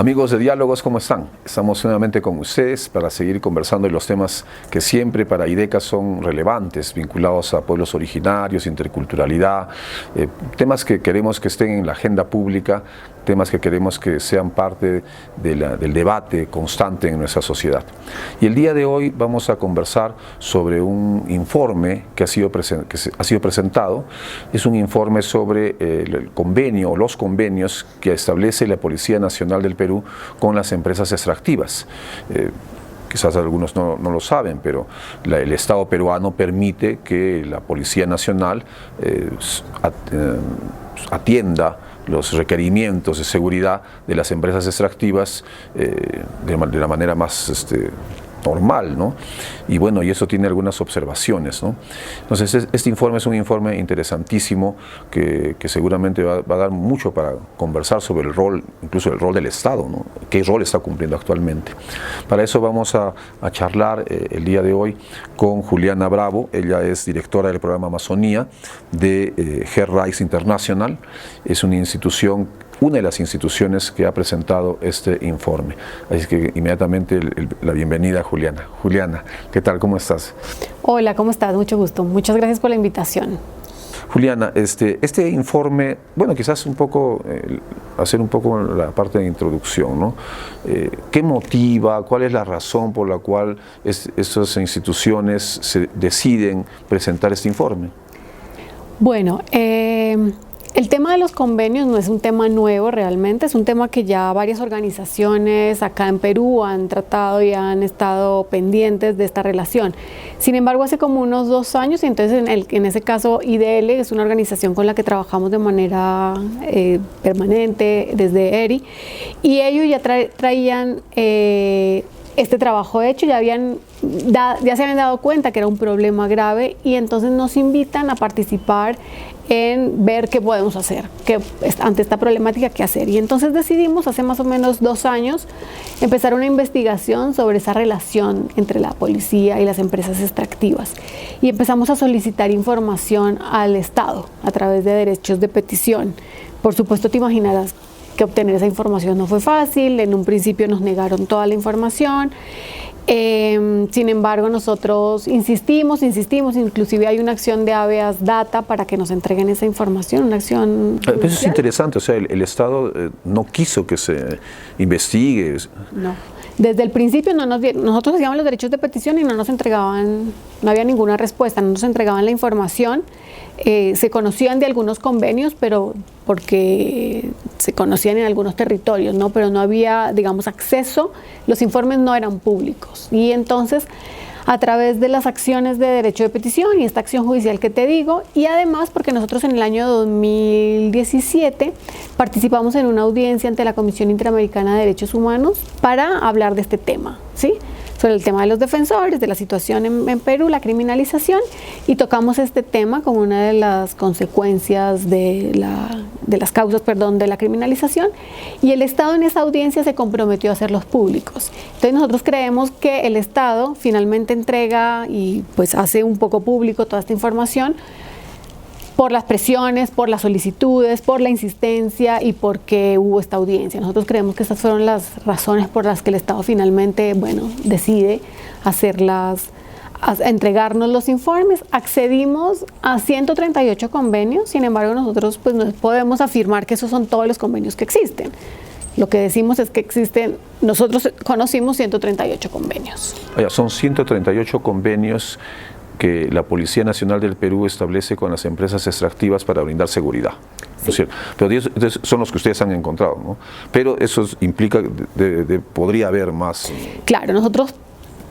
Amigos de Diálogos, ¿cómo están? Estamos nuevamente con ustedes para seguir conversando de los temas que siempre para IDECA son relevantes, vinculados a pueblos originarios, interculturalidad, temas que queremos que estén en la agenda pública, temas que queremos que sean parte del debate constante en nuestra sociedad. Y el día de hoy vamos a conversar sobre un informe que ha sido presentado. Es un informe sobre el convenio o los convenios que establece la Policía Nacional del Perú con las empresas extractivas. Quizás algunos no lo saben, pero el Estado peruano permite que la Policía Nacional atienda los requerimientos de seguridad de las empresas extractivas de la manera más normal, ¿no? Y bueno, y eso tiene algunas observaciones, ¿no? Entonces, este informe es un informe interesantísimo que seguramente va a dar mucho para conversar sobre el rol, incluso el rol del Estado, ¿no? ¿Qué rol está cumpliendo actualmente? Para eso vamos a charlar el día de hoy con Juliana Bravo. Ella es directora del programa Amazonía de Human Rights International. Es una de las instituciones que ha presentado este informe. Así que inmediatamente la bienvenida a Juliana. Juliana, ¿qué tal? ¿Cómo estás? Hola, ¿cómo estás? Mucho gusto. Muchas gracias por la invitación. Juliana, este informe, bueno, quizás hacer un poco la parte de introducción, ¿no? ¿Qué motiva, cuál es la razón por la cual estas instituciones se deciden presentar este informe? Bueno, el tema de los convenios no es un tema nuevo realmente, es un tema que ya varias organizaciones acá en Perú han tratado y han estado pendientes de esta relación. Sin embargo, hace como unos 2 años, y entonces en ese caso IDL es una organización con la que trabajamos de manera permanente desde ERI, y ellos ya traían este trabajo hecho, ya se habían dado cuenta que era un problema grave, y entonces nos invitan a participar en ver qué podemos hacer, ante esta problemática qué hacer. Y entonces decidimos hace más o menos 2 años empezar una investigación sobre esa relación entre la policía y las empresas extractivas. Y empezamos a solicitar información al Estado a través de derechos de petición. Por supuesto, te imaginarás que obtener esa información no fue fácil. En un principio nos negaron toda la información. Sin embargo, nosotros insistimos, inclusive hay una acción de habeas data para que nos entreguen esa información, una acción judicial. Eso es interesante, o sea, el Estado no quiso que se investigue. No, desde el principio nosotros hacíamos los derechos de petición y no nos entregaban, no había ninguna respuesta, no nos entregaban la información. Se conocían de algunos convenios, pero porque se conocían en algunos territorios, ¿no? Pero no había, digamos, acceso, los informes no eran públicos. Y entonces, a través de las acciones de derecho de petición y esta acción judicial que te digo, y además porque nosotros en el año 2017 participamos en una audiencia ante la Comisión Interamericana de Derechos Humanos para hablar de este tema, ¿sí? Sobre el tema de los defensores, de la situación en Perú, la criminalización, y tocamos este tema como una de las consecuencias de las causas de la criminalización, y el Estado en esa audiencia se comprometió a hacerlos públicos. Entonces nosotros creemos que el Estado finalmente entrega y pues hace un poco público toda esta información por las presiones, por las solicitudes, por la insistencia y porque hubo esta audiencia. Nosotros creemos que esas fueron las razones por las que el Estado finalmente, decide entregarnos los informes. Accedimos a 138 convenios, sin embargo nosotros pues no podemos afirmar que esos son todos los convenios que existen. Lo que decimos es que nosotros conocimos 138 convenios. Son 138 convenios que la Policía Nacional del Perú establece con las empresas extractivas para brindar seguridad. Sí. ¿No es cierto? Pero son los que ustedes han encontrado, ¿no? Pero eso implica que podría haber más. Claro,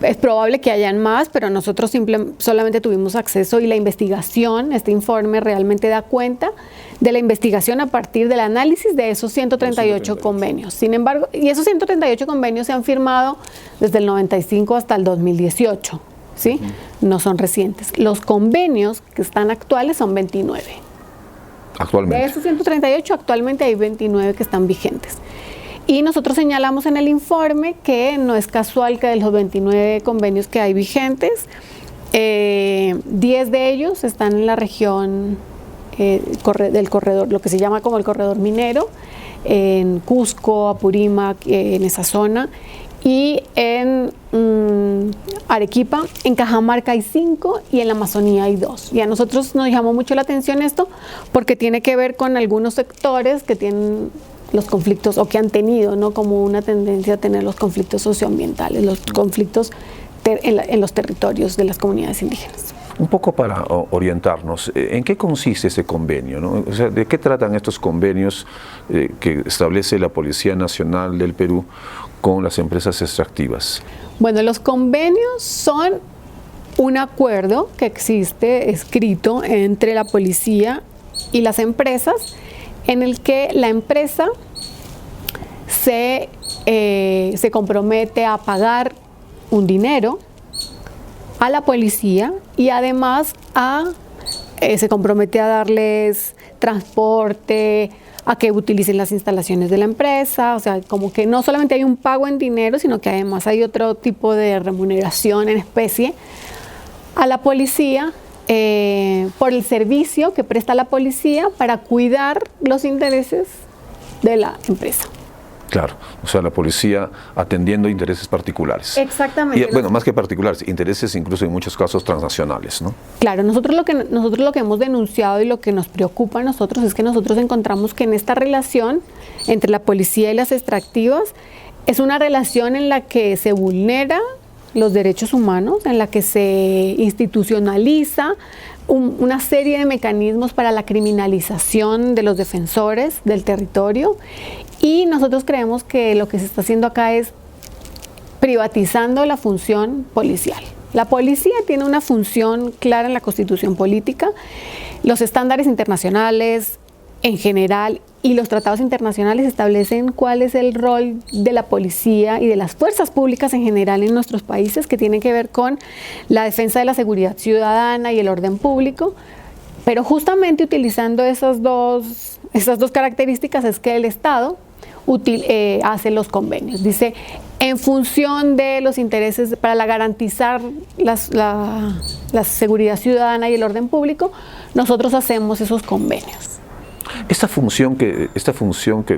es probable que hayan más, pero nosotros solamente tuvimos acceso, y la investigación, este informe realmente da cuenta de la investigación a partir del análisis de esos 138 convenios. Sin embargo, y esos 138 convenios se han firmado desde el 95 hasta el 2018. ¿Sí? No son recientes. Los convenios que están actuales son 29. Actualmente. De esos 138, actualmente hay 29 que están vigentes. Y nosotros señalamos en el informe que no es casual que de los 29 convenios que hay vigentes, 10 de ellos están en la región del corredor, lo que se llama como el corredor minero, en Cusco, Apurímac, en esa zona, y en Arequipa, en Cajamarca hay 5 y en la Amazonía hay 2. Y a nosotros nos llamó mucho la atención esto porque tiene que ver con algunos sectores que tienen los conflictos o que han tenido, ¿no?, como una tendencia a tener los conflictos socioambientales, los conflictos en los territorios de las comunidades indígenas. Un poco para orientarnos, ¿en qué consiste ese convenio, ¿no? O sea, ¿de qué tratan estos convenios que establece la Policía Nacional del Perú con las empresas extractivas? Bueno, los convenios son un acuerdo que existe escrito entre la policía y las empresas, en el que la empresa se compromete a pagar un dinero a la policía y además se compromete a darles transporte, a que utilicen las instalaciones de la empresa. O sea, como que no solamente hay un pago en dinero, sino que además hay otro tipo de remuneración en especie a la policía por el servicio que presta la policía para cuidar los intereses de la empresa. Claro, o sea, la policía atendiendo intereses particulares. Exactamente. Y, bueno, más que particulares, intereses incluso en muchos casos transnacionales, ¿no? Claro, nosotros lo que hemos denunciado y lo que nos preocupa a nosotros es que nosotros encontramos que en esta relación entre la policía y las extractivas es una relación en la que se vulnera los derechos humanos, en la que se institucionaliza una serie de mecanismos para la criminalización de los defensores del territorio, y nosotros creemos que lo que se está haciendo acá es privatizando la función policial. La policía tiene una función clara en la Constitución política, los estándares internacionales en general y los tratados internacionales establecen cuál es el rol de la policía y de las fuerzas públicas en general en nuestros países, que tienen que ver con la defensa de la seguridad ciudadana y el orden público, pero justamente utilizando esas dos características es que el Estado hace los convenios. Dice, en función de los intereses para garantizar la seguridad ciudadana y el orden público, nosotros hacemos esos convenios. Esta función que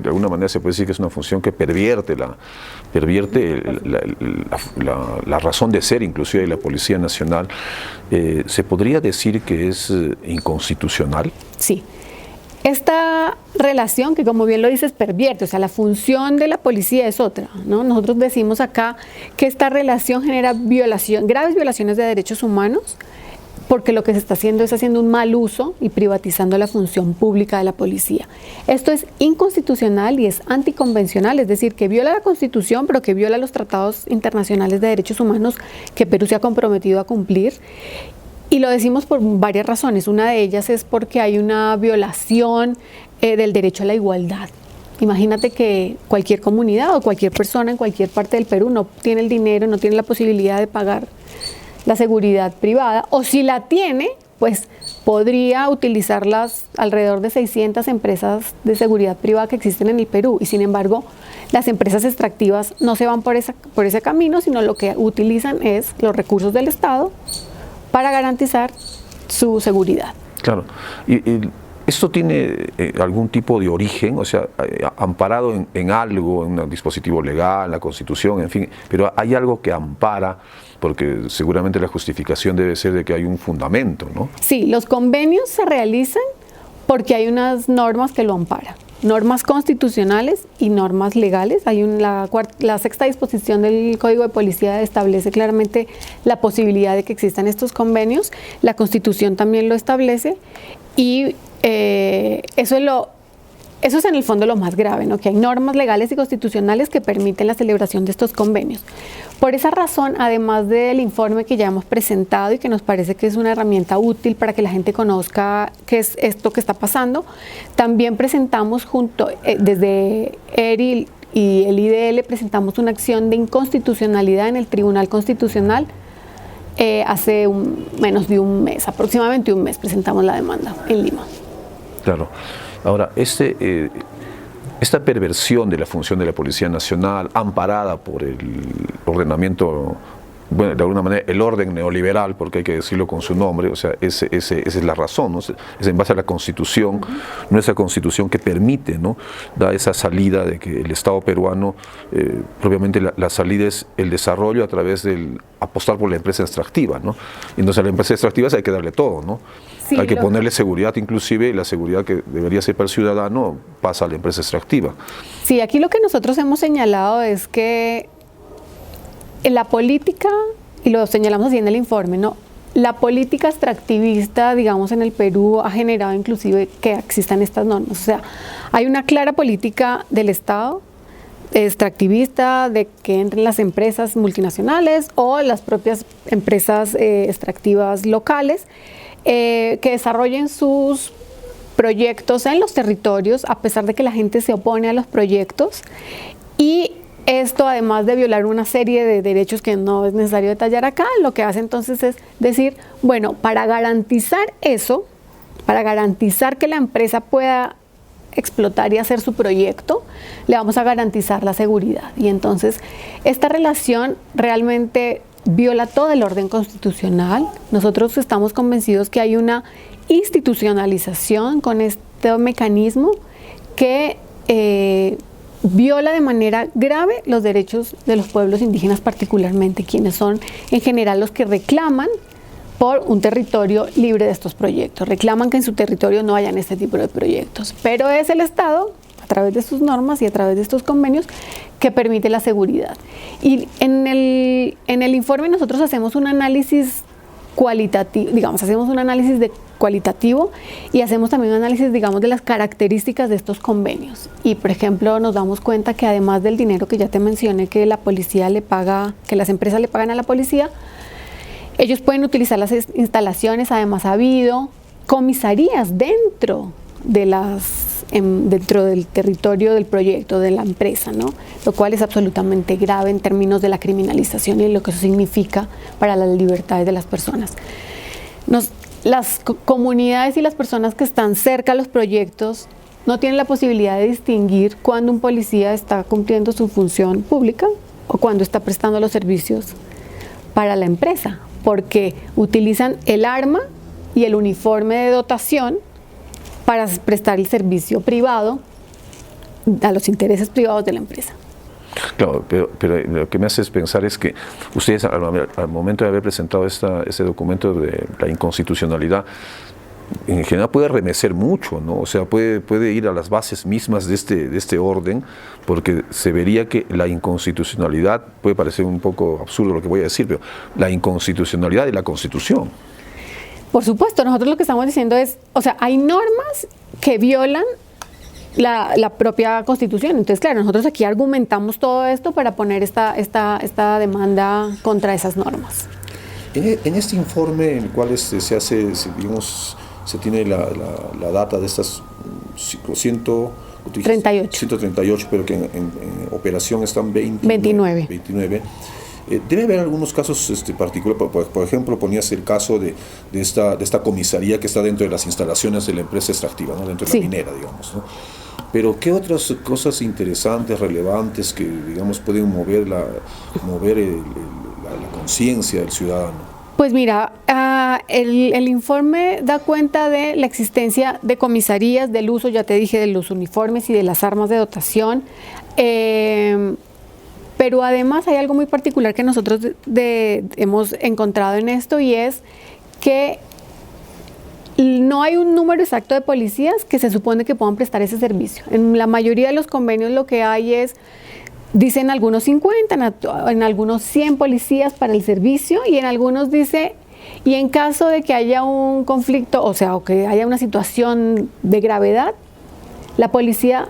de alguna manera se puede decir que es una función que pervierte la razón de ser inclusive de la Policía Nacional, ¿se podría decir que es inconstitucional? Sí. Esta relación, que como bien lo dices, pervierte, o sea, la función de la policía es otra, ¿no? Nosotros decimos acá que esta relación genera graves violaciones de derechos humanos, porque lo que se está haciendo es haciendo un mal uso y privatizando la función pública de la policía. Esto es inconstitucional y es anticonvencional, es decir, que viola la Constitución, pero que viola los tratados internacionales de derechos humanos que Perú se ha comprometido a cumplir. Y lo decimos por varias razones. Una de ellas es porque hay una violación del derecho a la igualdad. Imagínate que cualquier comunidad o cualquier persona en cualquier parte del Perú no tiene el dinero, no tiene la posibilidad de pagar la seguridad privada, o si la tiene, pues podría utilizar las alrededor de 600 empresas de seguridad privada que existen en el Perú, y sin embargo las empresas extractivas no se van por ese camino, sino lo que utilizan es los recursos del Estado para garantizar su seguridad. Claro. Y ¿esto tiene algún tipo de origen, o sea, amparado en algo, en un dispositivo legal, la Constitución, en fin, pero hay algo que ampara? Porque seguramente la justificación debe ser de que hay un fundamento, ¿no? Sí, los convenios se realizan porque hay unas normas que lo amparan, normas constitucionales y normas legales. Hay la 6ª disposición del Código de Policía establece claramente la posibilidad de que existan estos convenios, la Constitución también lo establece, y eso es en el fondo lo más grave, ¿no? Que hay normas legales y constitucionales que permiten la celebración de estos convenios. Por esa razón, además del informe que ya hemos presentado y que nos parece que es una herramienta útil para que la gente conozca qué es esto que está pasando, también presentamos desde ERI y el IDL, presentamos una acción de inconstitucionalidad en el Tribunal Constitucional. Hace menos de un mes, aproximadamente un mes, presentamos la demanda en Lima. Claro. Ahora, esta perversión de la función de la Policía Nacional, amparada por el ordenamiento bueno, de alguna manera el orden neoliberal, porque hay que decirlo con su nombre, o sea, esa es la razón, ¿no? Es en base a la Constitución, nuestra Constitución que permite, ¿no?, da esa salida de que el Estado peruano, propiamente la salida es el desarrollo a través del apostar por la empresa extractiva, ¿no? Y entonces a la empresa extractiva hay que darle todo, ¿no? Sí, hay que ponerle seguridad, inclusive, y la seguridad que debería ser para el ciudadano pasa a la empresa extractiva. Sí, aquí lo que nosotros hemos señalado es que en la política, y lo señalamos así en el informe, ¿no?, la política extractivista, digamos, en el Perú ha generado inclusive que existan estas normas. O sea, hay una clara política del Estado extractivista de que entren las empresas multinacionales o las propias empresas extractivas locales que desarrollen sus proyectos en los territorios, a pesar de que la gente se opone a los proyectos. Y esto, además de violar una serie de derechos que no es necesario detallar acá, lo que hace entonces es decir, bueno, para garantizar eso, para garantizar que la empresa pueda explotar y hacer su proyecto, le vamos a garantizar la seguridad. Y entonces esta relación realmente viola todo el orden constitucional. Nosotros estamos convencidos que hay una institucionalización con este mecanismo que viola de manera grave los derechos de los pueblos indígenas, particularmente quienes son en general los que reclaman por un territorio libre de estos proyectos. Reclaman que en su territorio no hayan este tipo de proyectos, pero es el Estado, a través de sus normas y a través de estos convenios, que permite la seguridad. Y en el informe nosotros hacemos un análisis cualitativo, digamos, hacemos un análisis cualitativo y hacemos también un análisis, digamos, de las características de estos convenios. Y, por ejemplo, nos damos cuenta que además del dinero que ya te mencioné, que la policía le paga, que las empresas le pagan a la policía, ellos pueden utilizar las instalaciones. Además, ha habido comisarías dentro del territorio del proyecto, de la empresa, ¿no? Lo cual es absolutamente grave en términos de la criminalización y lo que eso significa para las libertades de las personas. Las comunidades y las personas que están cerca a los proyectos no tienen la posibilidad de distinguir cuando un policía está cumpliendo su función pública o cuando está prestando los servicios para la empresa, porque utilizan el arma y el uniforme de dotación para prestar el servicio privado a los intereses privados de la empresa. Claro, pero lo que me hace pensar es que ustedes al momento de haber presentado ese documento de la inconstitucionalidad, en general puede remecer mucho, ¿no? O sea, puede ir a las bases mismas de este orden, porque se vería que la inconstitucionalidad, puede parecer un poco absurdo lo que voy a decir, pero la inconstitucionalidad de la Constitución. Por supuesto, nosotros lo que estamos diciendo es, o sea, hay normas que violan la propia Constitución. Entonces, claro, nosotros aquí argumentamos todo esto para poner esta demanda contra esas normas. En este informe, en el cual se hace, digamos, se tiene la data de estas 138, pero que en operación están 29. Debe haber algunos casos particulares. Por ejemplo, ponías el caso de esta comisaría que está dentro de las instalaciones de la empresa extractiva, ¿no? Dentro de la minera, digamos, ¿no? Pero ¿qué otras cosas interesantes, relevantes, que, digamos, pueden mover la conciencia del ciudadano? Pues mira, el informe da cuenta de la existencia de comisarías, del uso, ya te dije, de los uniformes y de las armas de dotación. Pero además hay algo muy particular que nosotros hemos encontrado en esto, y es que no hay un número exacto de policías que se supone que puedan prestar ese servicio. En la mayoría de los convenios lo que hay es, dicen algunos 50, en algunos 100 policías para el servicio, y en algunos dice, y en caso de que haya un conflicto, o que haya una situación de gravedad, la policía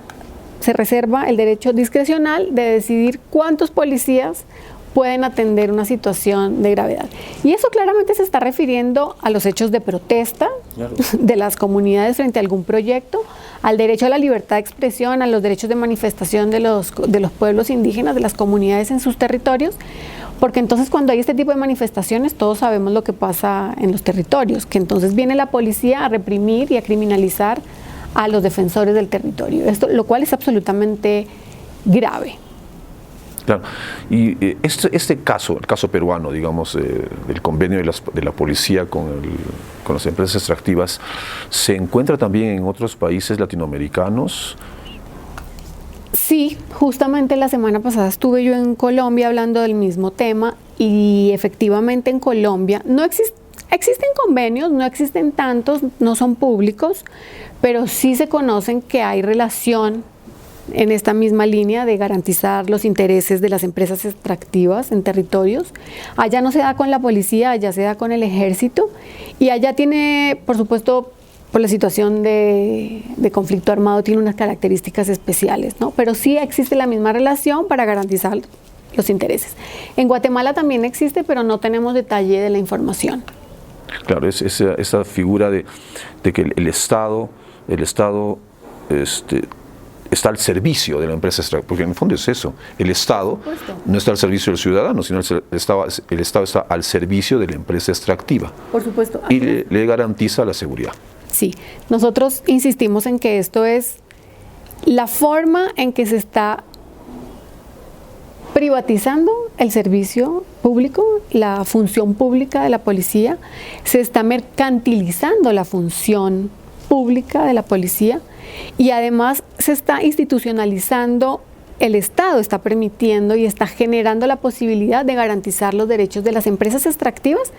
se reserva el derecho discrecional de decidir cuántos policías pueden atender una situación de gravedad. Y eso claramente se está refiriendo a los hechos de protesta, claro, de las comunidades frente a algún proyecto, al derecho a la libertad de expresión, a los derechos de manifestación de los pueblos indígenas, de las comunidades en sus territorios, porque entonces cuando hay este tipo de manifestaciones todos sabemos lo que pasa en los territorios, que entonces viene la policía a reprimir y a criminalizar a los defensores del territorio, lo cual es absolutamente grave. Claro, y este caso, el caso peruano, digamos, del convenio de la policía con las empresas extractivas, ¿se encuentra también en otros países latinoamericanos? Sí, justamente la semana pasada estuve yo en Colombia hablando del mismo tema y efectivamente en Colombia no existen convenios, no existen tantos, no son públicos, pero sí se conocen que hay relación en esta misma línea de garantizar los intereses de las empresas extractivas en territorios. Allá no se da con la policía, allá se da con el ejército y allá tiene, por supuesto, por la situación de conflicto armado, tiene unas características especiales, ¿no? Pero sí existe la misma relación para garantizar los intereses. En Guatemala también existe, pero no tenemos detalle de la información. Claro, es esa figura de que el Estado está al servicio de la empresa extractiva, porque en el fondo es eso, el Estado no está al servicio del ciudadano, sino el Estado está al servicio de la empresa extractiva. Por supuesto. Y le garantiza la seguridad. Sí, nosotros insistimos en que esto es la forma en que se está privatizando el servicio público, la función pública de la policía, se está mercantilizando la función pública de la policía y además se está institucionalizando, el Estado está permitiendo y está generando la posibilidad de garantizar los derechos de las empresas extractivas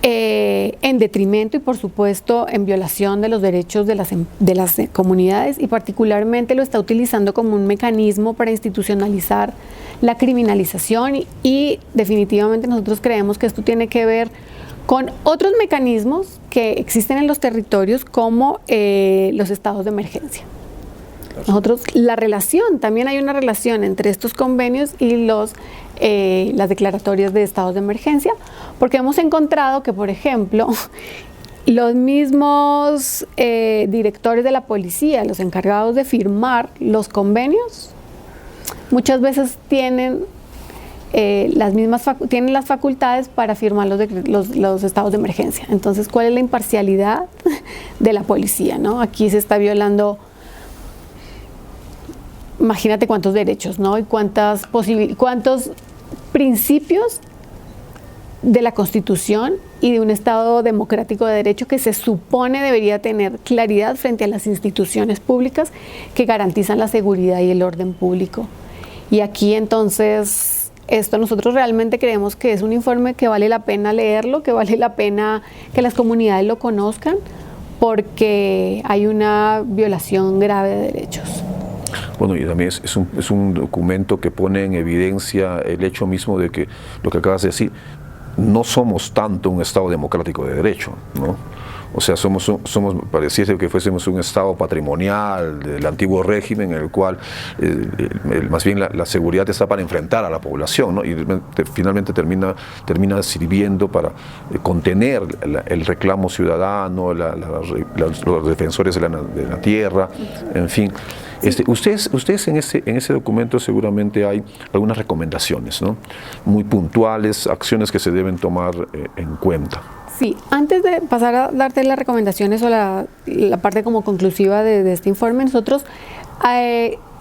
en detrimento y por supuesto en violación de los derechos de las comunidades y particularmente lo está utilizando como un mecanismo para institucionalizar la criminalización y definitivamente nosotros creemos que esto tiene que ver con otros mecanismos que existen en los territorios como los estados de emergencia. Nosotros, también hay una relación entre estos convenios y las declaratorias de estados de emergencia, porque hemos encontrado que, por ejemplo, los mismos directores de la policía, los encargados de firmar los convenios, muchas veces tienen las facultades para firmar los estados de emergencia. Entonces, ¿cuál es la imparcialidad de la policía, ¿no? Aquí se está violando, imagínate cuántos derechos, ¿no? Y cuántos principios de la Constitución y de un Estado democrático de derecho que se supone debería tener claridad frente a las instituciones públicas que garantizan la seguridad y el orden público. Y aquí entonces nosotros realmente creemos que es un informe que vale la pena leerlo, que vale la pena que las comunidades lo conozcan, porque hay una violación grave de derechos. Bueno, y también es un documento que pone en evidencia el hecho mismo de que, lo que acabas de decir, no somos tanto un Estado democrático de derecho, ¿no? O sea, pareciese que fuésemos un Estado patrimonial del antiguo régimen en el cual más bien la seguridad está para enfrentar a la población, ¿no? Y finalmente termina sirviendo para contener el reclamo ciudadano, los defensores de la tierra, en fin. Ustedes en ese documento seguramente hay algunas recomendaciones, ¿no? Muy puntuales, acciones que se deben tomar en cuenta. Sí, antes de pasar a darte las recomendaciones o la parte como conclusiva de este informe, nosotros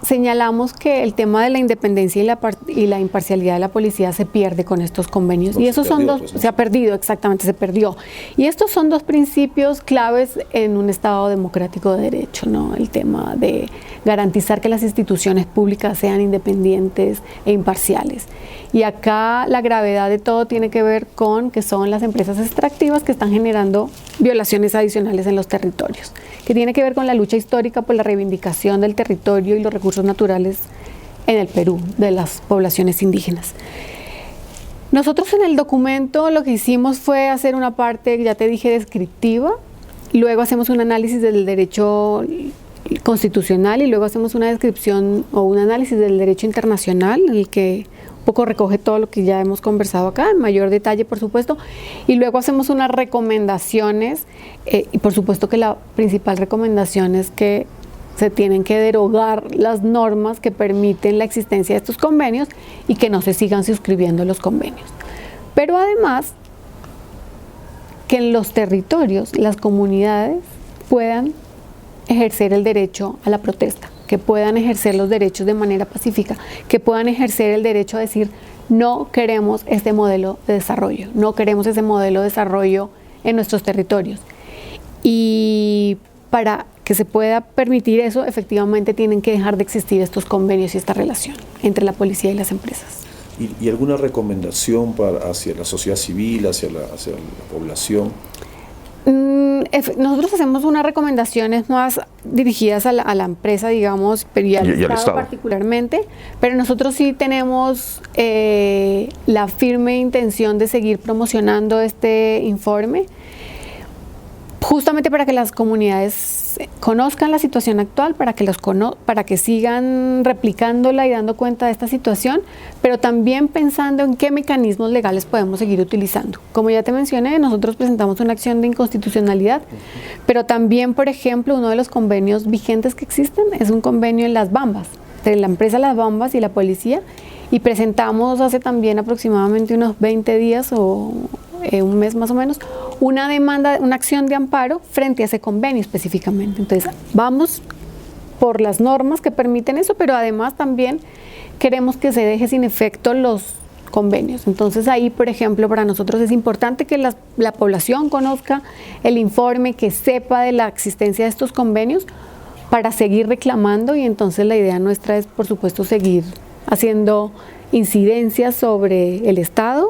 señalamos que el tema de la independencia y la imparcialidad de la policía se pierde con estos convenios. Y esos son dos, se ha perdido, exactamente, se perdió. Y estos son dos principios claves en un Estado democrático de derecho, ¿no? El tema de garantizar que las instituciones públicas sean independientes e imparciales. Y acá la gravedad de todo tiene que ver con que son las empresas extractivas que están generando violaciones adicionales en los territorios, que tiene que ver con la lucha histórica por la reivindicación del territorio y los recursos naturales en el Perú, de las poblaciones indígenas. Nosotros en el documento lo que hicimos fue hacer una parte, ya te dije, descriptiva, luego hacemos un análisis del derecho constitucional y luego hacemos una descripción o un análisis del derecho internacional en el que un poco recoge todo lo que ya hemos conversado acá, en mayor detalle, por supuesto, y luego hacemos unas recomendaciones, y por supuesto que la principal recomendación es que se tienen que derogar las normas que permiten la existencia de estos convenios y que no se sigan suscribiendo los convenios. Pero además, que en los territorios las comunidades puedan ejercer el derecho a la protesta, que puedan ejercer los derechos de manera pacífica, que puedan ejercer el derecho a decir no queremos este modelo de desarrollo, no queremos ese modelo de desarrollo en nuestros territorios. Y para que se pueda permitir eso, efectivamente tienen que dejar de existir estos convenios y esta relación entre la policía y las empresas. ¿Y alguna recomendación hacia la sociedad civil, hacia la población? Nosotros hacemos unas recomendaciones más dirigidas a la empresa, digamos, pero y al Estado particularmente, pero nosotros sí tenemos la firme intención de seguir promocionando este informe, justamente para que las comunidades conozcan la situación actual, para que sigan replicándola y dando cuenta de esta situación, pero también pensando en qué mecanismos legales podemos seguir utilizando. Como ya te mencioné, nosotros presentamos una acción de inconstitucionalidad, pero también, por ejemplo, uno de los convenios vigentes que existen es un convenio en Las Bambas, entre la empresa Las Bambas y la policía, y presentamos hace también aproximadamente unos 20 días o un mes más o menos, una demanda, una acción de amparo frente a ese convenio específicamente. Entonces, vamos por las normas que permiten eso, pero además también queremos que se deje sin efecto los convenios. Entonces, ahí, por ejemplo, para nosotros es importante que la población conozca el informe, que sepa de la existencia de estos convenios para seguir reclamando, y entonces la idea nuestra es, por supuesto, seguir haciendo incidencias sobre el Estado,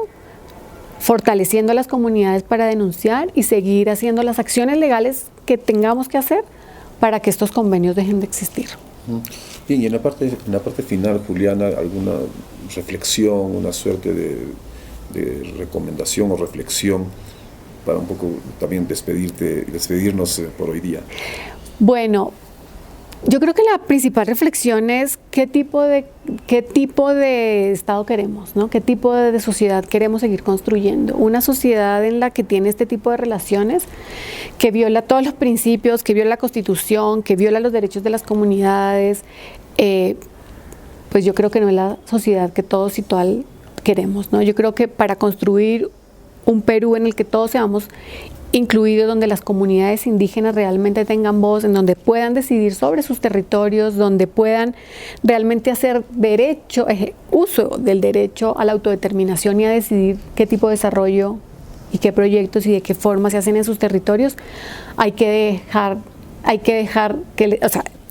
fortaleciendo a las comunidades para denunciar y seguir haciendo las acciones legales que tengamos que hacer para que estos convenios dejen de existir. Bien, y en la parte final, Juliana, ¿alguna reflexión, una suerte de recomendación o reflexión para un poco también despedirnos por hoy día? Bueno, yo creo que la principal reflexión es qué tipo de Estado queremos, ¿no? ¿Qué tipo de sociedad queremos seguir construyendo? Una sociedad en la que tiene este tipo de relaciones, que viola todos los principios, que viola la Constitución, que viola los derechos de las comunidades, pues yo creo que no es la sociedad que todos y todas queremos, ¿no? Yo creo que para construir un Perú en el que todos seamos incluidos, donde las comunidades indígenas realmente tengan voz, en donde puedan decidir sobre sus territorios, donde puedan realmente hacer uso del derecho a la autodeterminación y a decidir qué tipo de desarrollo y qué proyectos y de qué forma se hacen en sus territorios,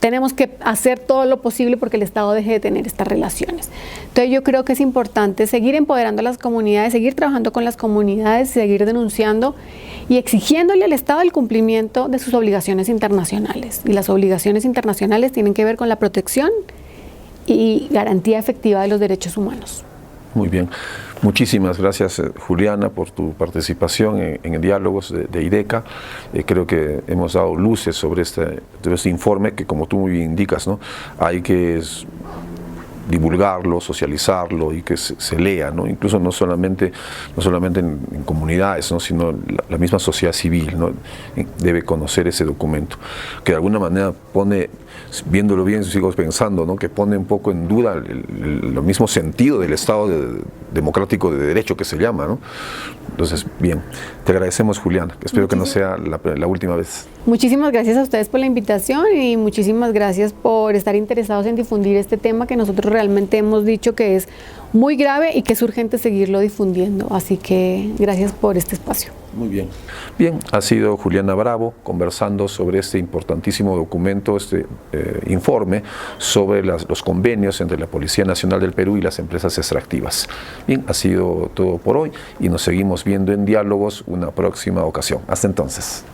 tenemos que hacer todo lo posible porque el Estado deje de tener estas relaciones. Entonces yo creo que es importante seguir empoderando a las comunidades, seguir trabajando con las comunidades, seguir denunciando y exigiéndole al Estado el cumplimiento de sus obligaciones internacionales. Y las obligaciones internacionales tienen que ver con la protección y garantía efectiva de los derechos humanos. Muy bien. Muchísimas gracias, Juliana, por tu participación en Diálogos de IDECA. Creo que hemos dado luces sobre este informe que, como tú muy bien indicas, ¿no? Hay que divulgarlo, socializarlo y que se lea, ¿no? Incluso no solamente en comunidades, ¿no? Sino la misma sociedad civil, ¿no? Debe conocer ese documento, que de alguna manera pone, viéndolo bien, sigo pensando, ¿no? Que pone un poco en duda el mismo sentido del Estado democrático de derecho que se llama, ¿no? Entonces, bien, te agradecemos, Juliana, espero que no sea la última vez. Muchísimas gracias a ustedes por la invitación y muchísimas gracias por estar interesados en difundir este tema que nosotros realmente hemos dicho que es muy grave y que es urgente seguirlo difundiendo. Así que gracias por este espacio. Muy bien. Bien, ha sido Juliana Bravo conversando sobre este importantísimo documento, este informe sobre los convenios entre la Policía Nacional del Perú y las empresas extractivas. Bien, ha sido todo por hoy y nos seguimos viendo en Diálogos una próxima ocasión. Hasta entonces.